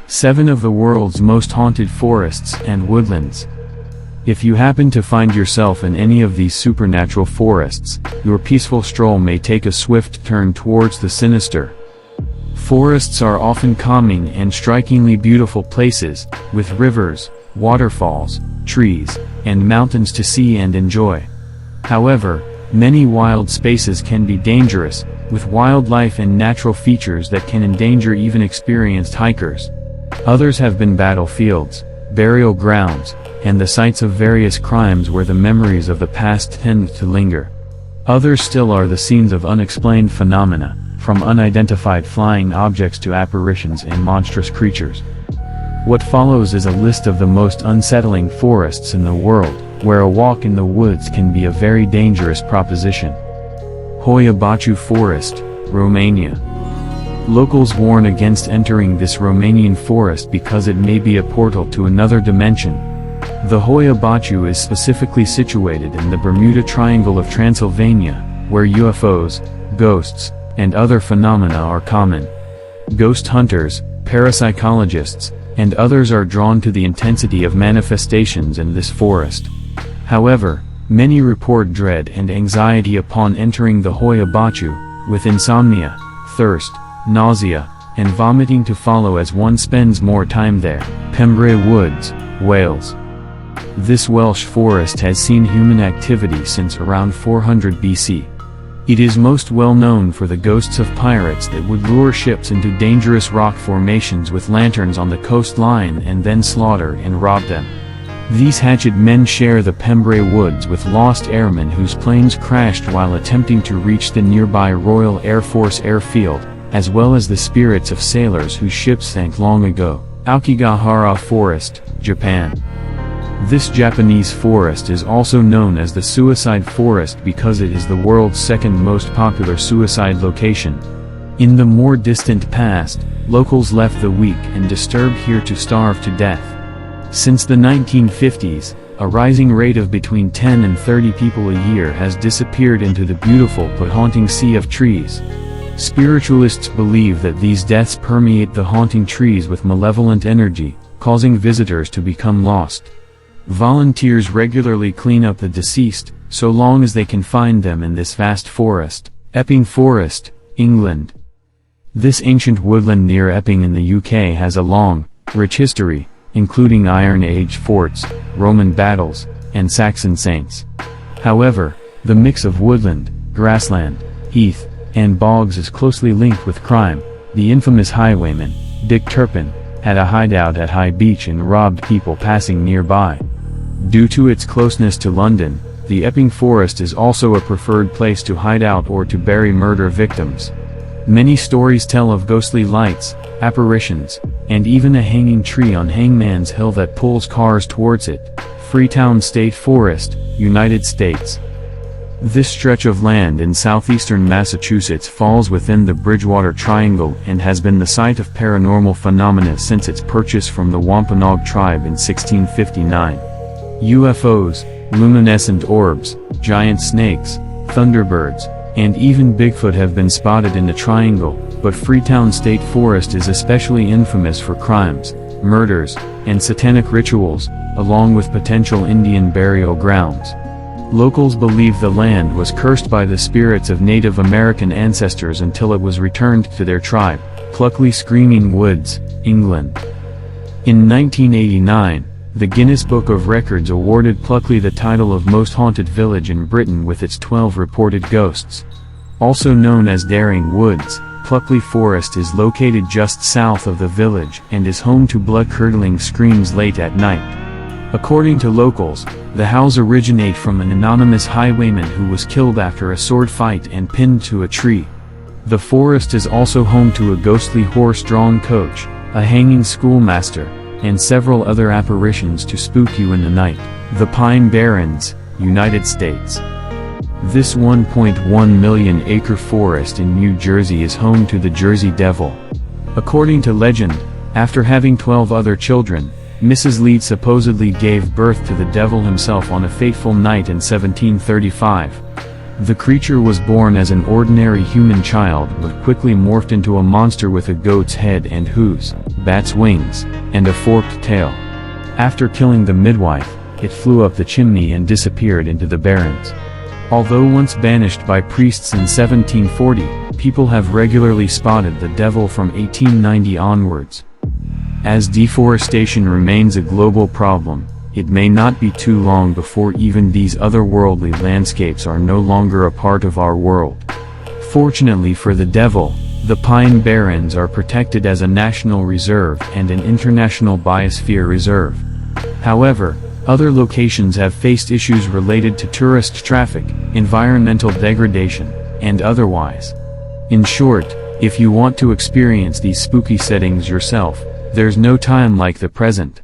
Seven of the world's most haunted forests and woodlands. If you happen to find yourself in any of these supernatural forests, your peaceful stroll may take a swift turn towards the sinister. Forests are often calming and strikingly beautiful places, with rivers, waterfalls, trees, and mountains to see and enjoy. However, many wild spaces can be dangerous, with wildlife and natural features that can endanger even experienced hikers. Others have been battlefields, burial grounds, and the sites of various crimes where the memories of the past tend to linger. Others still are the scenes of unexplained phenomena, from unidentified flying objects to apparitions and monstrous creatures. What follows is a list of the most unsettling forests in the world, where a walk in the woods can be a very dangerous proposition. Hoia-Baciu Forest, Romania. Locals warn against entering this Romanian forest because it may be a portal to another dimension. The Hoia-Baciu is specifically situated in the Bermuda Triangle of Transylvania, where UFOs, ghosts, and other phenomena are common. Ghost hunters, parapsychologists, and others are drawn to the intensity of manifestations in this forest. However, many report dread and anxiety upon entering the Hoia-Baciu, with insomnia, thirst, nausea, and vomiting to follow as one spends more time there. Pembre Woods, Wales. This Welsh forest has seen human activity since around 400 BC. It is most well known for the ghosts of pirates that would lure ships into dangerous rock formations with lanterns on the coastline and then slaughter and rob them. These hatchet men share the Pembre Woods with lost airmen whose planes crashed while attempting to reach the nearby Royal Air Force airfield, as well as the spirits of sailors whose ships sank long ago. Akigahara Forest, Japan. This Japanese forest is also known as the Suicide Forest because it is the world's second most popular suicide location. In the more distant past, locals left the weak and disturbed here to starve to death. Since the 1950s, a rising rate of between 10 and 30 people a year has disappeared into the beautiful but haunting sea of trees. Spiritualists believe that these deaths permeate the haunting trees with malevolent energy, causing visitors to become lost. Volunteers regularly clean up the deceased, so long as they can find them in this vast forest. Epping Forest, England. This ancient woodland near Epping in the UK has a long, rich history, including Iron Age forts, Roman battles, and Saxon saints. However, the mix of woodland, grassland, heath, and bogs is closely linked with crime. The infamous highwayman, Dick Turpin, had a hideout at High Beach and robbed people passing nearby. Due to its closeness to London, the Epping Forest is also a preferred place to hide out or to bury murder victims. Many stories tell of ghostly lights, apparitions, and even a hanging tree on Hangman's Hill that pulls cars towards it. Freetown State Forest, United States. This stretch of land in southeastern Massachusetts falls within the Bridgewater Triangle and has been the site of paranormal phenomena since its purchase from the Wampanoag tribe in 1659. UFOs, luminescent orbs, giant snakes, thunderbirds, and even Bigfoot have been spotted in the triangle, but Freetown State Forest is especially infamous for crimes, murders, and satanic rituals, along with potential Indian burial grounds. Locals believe the land was cursed by the spirits of Native American ancestors until it was returned to their tribe. Plupley Screaming Woods, England. In 1989, the Guinness Book of Records awarded Plupley the title of most haunted village in Britain with its 12 reported ghosts. Also known as Daring Woods, Plupley Forest is located just south of the village and is home to blood-curdling screams late at night. According to locals, the howls originate from an anonymous highwayman who was killed after a sword fight and pinned to a tree. The forest is also home to a ghostly horse-drawn coach, a hanging schoolmaster, and several other apparitions to spook you in the night. The Pine Barrens, United States. This 1.1 million acre forest in New Jersey is home to the Jersey Devil. According to legend, after having 12 other children, Mrs. Lead supposedly gave birth to the devil himself on a fateful night in 1735. The creature was born as an ordinary human child but quickly morphed into a monster with a goat's head and hooves, bat's wings, and a forked tail. After killing the midwife, it flew up the chimney and disappeared into the Barrens. Although once banished by priests in 1740, people have regularly spotted the devil from 1890 onwards. As deforestation remains a global problem, it may not be too long before even these otherworldly landscapes are no longer a part of our world. Fortunately for the devil, the Pine Barrens are protected as a national reserve and an international biosphere reserve. However, other locations have faced issues related to tourist traffic, environmental degradation, and otherwise. In short, if you want to experience these spooky settings yourself, there's no time like the present.